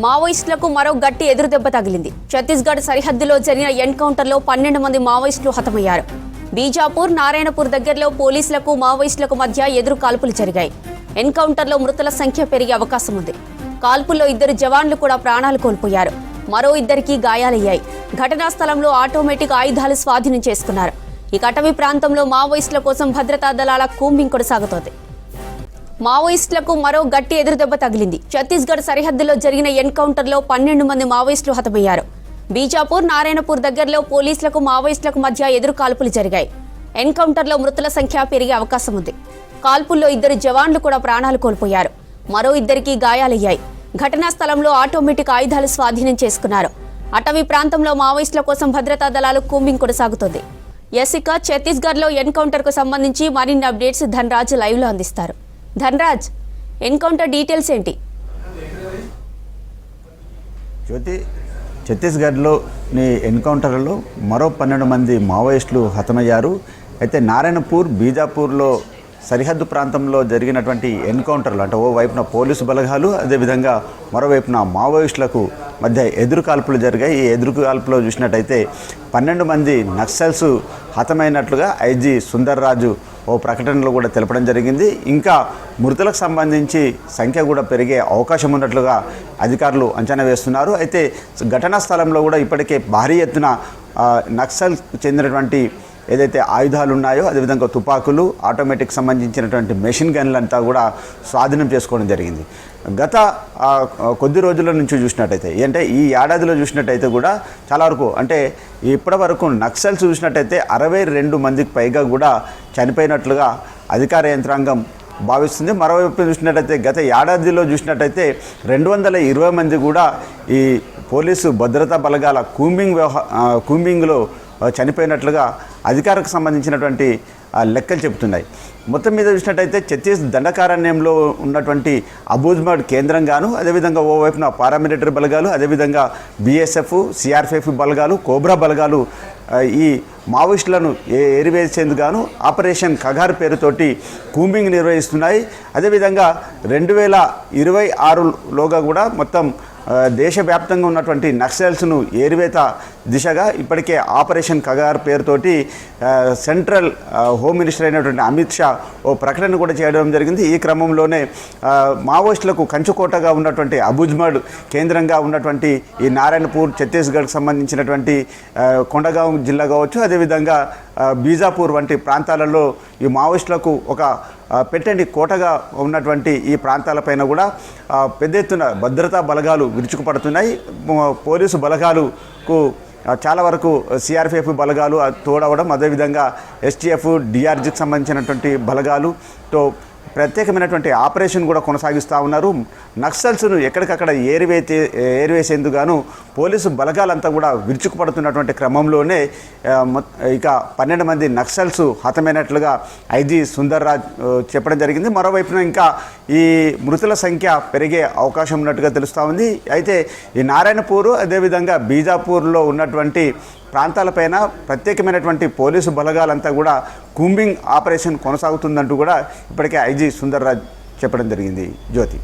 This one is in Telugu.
మావోయిస్టులకు మరో గట్టి ఎదురుదెబ్బ తగిలింది. ఛత్తీస్గఢ్ సరిహద్దులో జరిగిన ఎన్కౌంటర్లో 12 మంది మావోయిస్టులు హతమయ్యారు. బీజాపూర్, నారాయణపూర్ దగ్గరలో పోలీసులకు మావోయిస్టులకు మధ్య ఎదురు కాల్పులు జరిగాయి. ఎన్కౌంటర్లో మృతుల సంఖ్య పెరిగే అవకాశం ఉంది. కాల్పుల్లో 2 జవాన్లు కూడా ప్రాణాలు కోల్పోయారు. మరో 2కి గాయాలయ్యాయి. ఘటనా స్థలంలో ఆటోమేటిక్ ఆయుధాలు స్వాధీనం చేసుకున్నారు. ఈ అటవీ ప్రాంతంలో మావోయిస్టుల కోసం భద్రతా దళాల కూంబింగ్ కొనసాగుతోంది. మావోయిస్టులకు మరో గట్టి ఎదురుదెబ్బ తగిలింది. ఛత్తీస్గఢ్ సరిహద్దులో జరిగిన ఎన్కౌంటర్లో 12 మంది మావోయిస్టులు హతమయ్యారు. బీజాపూర్, నారాయణపూర్ దగ్గరలో పోలీసులకు మావోయిస్టులకు మధ్య ఎదురు కాల్పులు జరిగాయి. ఎన్కౌంటర్లో మృతుల సంఖ్య పెరిగే అవకాశం ఉంది. కాల్పుల్లో 2 జవాన్లు కూడా ప్రాణాలు కోల్పోయారు. మరో 2కి గాయాలయ్యాయి. ఘటనా స్థలంలో ఆటోమేటిక్ ఆయుధాలు స్వాధీనం చేసుకున్నారు. అటవీ ప్రాంతంలో మావోయిస్టుల కోసం భద్రతా దళాలు కూంబింగ్ కొనసాగుతోంది. ఇక ఛత్తీస్గఢ్లో ఎన్కౌంటర్కు సంబంధించి మరిన్ని అప్డేట్స్ ధనరాజ్ లైవ్లో అందిస్తారు. ధనరాజ్, ఎన్కౌంటర్ డీటెయిల్స్ ఏంటి? జ్యోతి, ఛత్తీస్గఢ్లోని ఎన్కౌంటర్లో మరో 12 మంది మావోయిస్టులు హతమయ్యారు. అయితే నారాయణపూర్, బీజాపూర్లో సరిహద్దు ప్రాంతంలో జరిగినటువంటి ఎన్కౌంటర్లు అంటే ఓవైపున పోలీసు బలగాలు, అదేవిధంగా మరోవైపున మావోయిస్టులకు మధ్య ఎదురు కాల్పులు జరిగాయి. ఈ ఎదురు కాల్పులో చూసినట్టయితే 12 మంది నక్సల్స్ హతమైనట్లుగా ఐజీ సుందర్ రాజు ఓ ప్రకటనలో కూడా తెలపడం జరిగింది. ఇంకా మృతులకు సంబంధించి సంఖ్య కూడా పెరిగే అవకాశం ఉన్నట్లుగా అధికారులు అంచనా వేస్తున్నారు. అయితే ఘటనా స్థలంలో కూడా ఇప్పటికే భారీ ఎత్తున నక్సల్ చెందినటువంటి ఏదైతే ఆయుధాలు ఉన్నాయో, అదేవిధంగా తుపాకులు, ఆటోమేటిక్ సంబంధించినటువంటి మెషిన్ గన్లంతా కూడా స్వాధీనం చేసుకోవడం జరిగింది. గత కొద్ది రోజుల నుంచి చూసినట్టయితే అంటే ఈ ఏడాదిలో చూసినట్టయితే కూడా చాలా వరకు అంటే ఇప్పటి వరకు నక్సల్స్ చూసినట్టయితే 62 మందికి పైగా కూడా చనిపోయినట్లుగా అధికార యంత్రాంగం భావిస్తుంది. మరోవైపు చూసినట్టయితే గత ఏడాదిలో చూసినట్టయితే 220 మంది కూడా ఈ పోలీసు భద్రతా బలగాల కూంబింగ్లో చనిపోయినట్లుగా అధికారికి సంబంధించినటువంటి లెక్కలు చెబుతున్నాయి. మొత్తం మీద చూసినట్టయితే ఛత్తీస్ దండకారణ్యంలో ఉన్నటువంటి అబూజ్మడ్ కేంద్రంగాను, అదేవిధంగా ఓవైపున పారామిలిటరీ బలగాలు, అదేవిధంగా బీఎస్ఎఫ్, సిఆర్పిఎఫ్ బలగాలు, కోబ్రా బలగాలు ఈ మావోయిస్టులను ఏరివేసేందుకు ఆపరేషన్ కగార్ పేరుతోటి కూంబింగ్ నిర్వహిస్తున్నాయి. అదేవిధంగా 2026లోగా కూడా మొత్తం దేశవ్యాప్తంగా ఉన్నటువంటి నక్సల్స్ను ఏరివేత దిశగా ఇప్పటికే ఆపరేషన్ కగార్ పేరుతోటి సెంట్రల్ హోమ్ మినిస్టర్ అయినటువంటి అమిత్ షా ఓ ప్రకటన కూడా చేయడం జరిగింది. ఈ క్రమంలోనే మావోయిస్టులకు కంచుకోటగా ఉన్నటువంటి అబూజ్మడ్ కేంద్రంగా ఉన్నటువంటి ఈ నారాయణపూర్, ఛత్తీస్గఢ్కి సంబంధించినటువంటి కొండగాం జిల్లా కావచ్చు, అదేవిధంగా బీజాపూర్ వంటి ప్రాంతాలలో ఈ మావోయిస్టులకు ఒక పెట్టండి కోటగా ఉన్నటువంటి ఈ ప్రాంతాలపైన కూడా పెద్ద ఎత్తున భద్రతా బలగాలు విరుచుకుపడుతున్నాయి. పోలీసు బలగాలకు చాలా వరకు సిఆర్పిఎఫ్ బలగాలు తోడవడం, అదేవిధంగా ఎస్టీఎఫ్, డిఆర్జీకి సంబంధించినటువంటి బలగాలుతో ప్రత్యేకమైనటువంటి ఆపరేషన్ కూడా కొనసాగిస్తూ ఉన్నారు. నక్సల్స్ను ఎక్కడికక్కడ ఏరివేసేందుకు గాను పోలీసు బలగాలంతా కూడా విరుచుకుపడుతున్నటువంటి క్రమంలోనే ఇక 12 మంది నక్సల్స్ హతమైనట్లుగా ఐజీ సుందర్ రాజ్ చెప్పడం జరిగింది. మరోవైపున ఇంకా ఈ మృతుల సంఖ్య పెరిగే అవకాశం ఉన్నట్టుగా తెలుస్తూ ఉంది. అయితే ఈ నారాయణపూర్, అదేవిధంగా బీజాపూర్లో ఉన్నటువంటి ప్రాంతాలపైన ప్రత్యేకమైనటువంటి పోలీసు బలగాలంతా కూడా కూంబింగ్ ఆపరేషన్ కొనసాగుతుందంటూ కూడా ఇప్పటికే ఐజీ సుందర్ రాజ్ చెప్పడం జరిగింది. జ్యోతి.